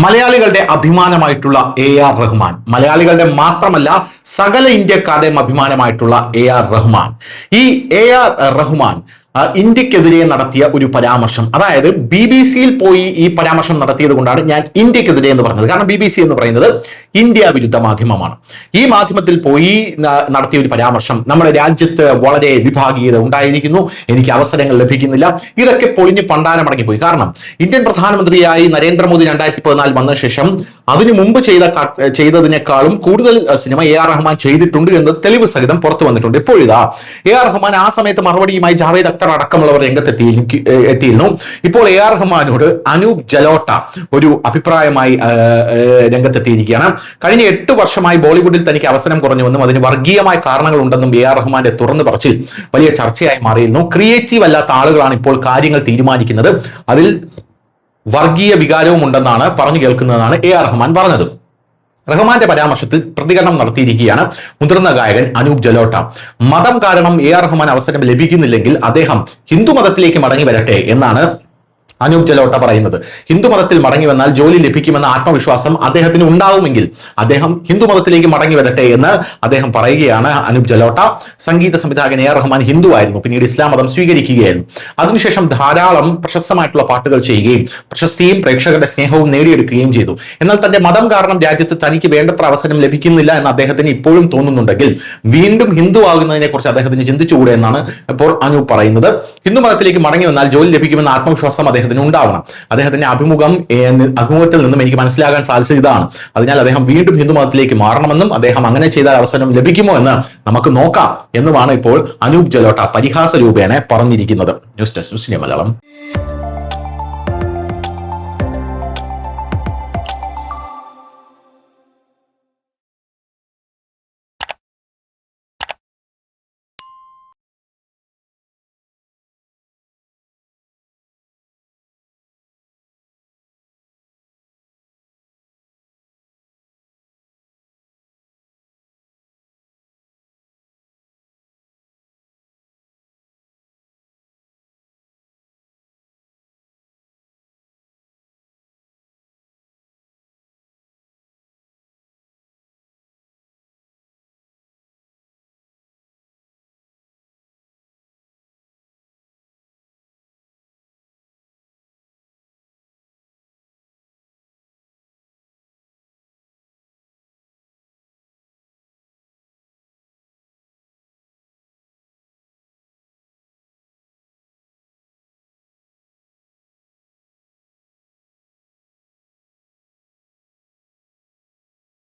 മലയാളികളുടെ അഭിമാനമായിട്ടുള്ള AR റഹ്മാൻ, മലയാളികളുടെ മാത്രമല്ല സകല ഇന്ത്യക്കാരുടെയും അഭിമാനമായിട്ടുള്ള AR റഹ്മാൻ. ഈ AR റഹ്മാൻ ഇന്ത്യക്കെതിരെ നടത്തിയ ഒരു പരാമർശം, അതായത് BBC-യിൽ പോയി ഈ പരാമർശം നടത്തിയത് കൊണ്ടാണ് ഞാൻ ഇന്ത്യക്കെതിരെ എന്ന് പറഞ്ഞത്. കാരണം BBC എന്ന് പറയുന്നത് ഇന്ത്യ വിരുദ്ധ മാധ്യമമാണ്. ഈ മാധ്യമത്തിൽ പോയി നടത്തിയ ഒരു പരാമർശം നമ്മുടെ രാജ്യത്ത് വളരെ വിഭാഗീയത ഉണ്ടായിരിക്കുന്നു, എനിക്ക് അവസരങ്ങൾ ലഭിക്കുന്നില്ല, ഇതൊക്കെ പൊളിഞ്ഞ് പണ്ടാരമടങ്ങിപ്പോയി. കാരണം ഇന്ത്യൻ പ്രധാനമന്ത്രിയായി നരേന്ദ്രമോദി 2014 വന്ന ശേഷം അതിനു മുമ്പ് ചെയ്തതിനേക്കാളും കൂടുതൽ സിനിമ AR റഹ്മാൻ ചെയ്തിട്ടുണ്ട് എന്ന് തെളിവ് സഹിതം പുറത്തു വന്നിട്ടുണ്ട്. ഇപ്പോഴിതാ AR റഹ്മാൻ ആ സമയത്ത് മറുപടിയുമായി ജാവേദ് അക്തർ അടക്കമുള്ളവർ എത്തിയിരുന്നു. ഇപ്പോൾ AR റഹ്മാനോട് അനൂപ് ജലോട്ട ഒരു അഭിപ്രായമായി രംഗത്തെത്തിയിരിക്കുകയാണ്. കഴിഞ്ഞ 8 വർഷമായി ബോളിവുഡിൽ തനിക്ക് അവസരം കുറഞ്ഞുവെന്നും അതിന് വർഗീയമായ കാരണങ്ങൾ ഉണ്ടെന്നും AR റഹ്മാന്റെ തുറന്നു പറച്ചിൽ വലിയ ചർച്ചയായി മാറിയിരുന്നു. ക്രിയേറ്റീവ് അല്ലാത്ത ആളുകളാണ് ഇപ്പോൾ കാര്യങ്ങൾ തീരുമാനിക്കുന്നത്, അതിൽ വർഗീയ വികാരവും ഉണ്ടെന്നാണ് പറഞ്ഞു കേൾക്കുന്നതെന്നാണ് AR റഹ്മാൻ പറഞ്ഞത്. റഹ്മാന്റെ പരാമർശത്തിൽ പ്രതികരണം നടത്തിയിരിക്കുകയാണ് മുതിർന്ന ഗായകൻ അനൂപ് ജലോട്ട. മതം കാരണം AR റഹ്മാൻ അവസരം ലഭിക്കുന്നില്ലെങ്കിൽ അദ്ദേഹം ഹിന്ദു മതത്തിലേക്ക് മടങ്ങി വരട്ടെ എന്നാണ് അനൂപ് ജലോട്ട പറയുന്നത്. ഹിന്ദു മതത്തിൽ മടങ്ങി വന്നാൽ ജോലി ലഭിക്കുമെന്ന ആത്മവിശ്വാസം അദ്ദേഹത്തിന് ഉണ്ടാവുമെങ്കിൽ അദ്ദേഹം ഹിന്ദു മതത്തിലേക്ക് മടങ്ങി വരട്ടെ എന്ന് അദ്ദേഹം പറയുകയാണ് അനൂപ് ജലോട്ട. സംഗീത സംവിധായകൻ AR റഹ്മാൻ ഹിന്ദു ആയിരുന്നു, പിന്നീട് ഇസ്ലാം മതം സ്വീകരിക്കുകയായിരുന്നു. അതിനുശേഷം ധാരാളം പ്രശസ്തമായിട്ടുള്ള പാട്ടുകൾ ചെയ്യുകയും പ്രശസ്തിയും പ്രേക്ഷകരുടെ സ്നേഹവും നേടിയെടുക്കുകയും ചെയ്തു. എന്നാൽ തന്റെ മതം കാരണം രാജ്യത്ത് തനിക്ക് വേണ്ടത്ര അവസരം ലഭിക്കുന്നില്ല എന്ന് അദ്ദേഹത്തിന് ഇപ്പോഴും തോന്നുന്നുണ്ടെങ്കിൽ വീണ്ടും ഹിന്ദു ആകുന്നതിനെ കുറിച്ച് അദ്ദേഹത്തിന് ചിന്തിച്ചുകൂടെ എന്നാണ് ഇപ്പോൾ അനൂപ് പറയുന്നത്. ഹിന്ദു മതത്തിലേക്ക് മടങ്ങി വന്നാൽ ജോലി ലഭിക്കുമെന്ന ആത്മവിശ്വാസം ഉണ്ടാവണം. അദ്ദേഹത്തിന്റെ അഭിമുഖത്തിൽ നിന്നും എനിക്ക് മനസ്സിലാകാൻ സാധിച്ചത് ഇതാണ്. അതിനാൽ അദ്ദേഹം വീണ്ടും ഹിന്ദു മതത്തിലേക്ക് മാറണമെന്നും അദ്ദേഹം അങ്ങനെ ചെയ്താൽ അവസരം ലഭിക്കുമോ എന്ന് നമുക്ക് നോക്കാം എന്നുമാണ് ഇപ്പോൾ അനൂപ് ജലോട്ട പരിഹാസ രൂപേണ പറഞ്ഞിരിക്കുന്നത്. News desk news India Malayalam.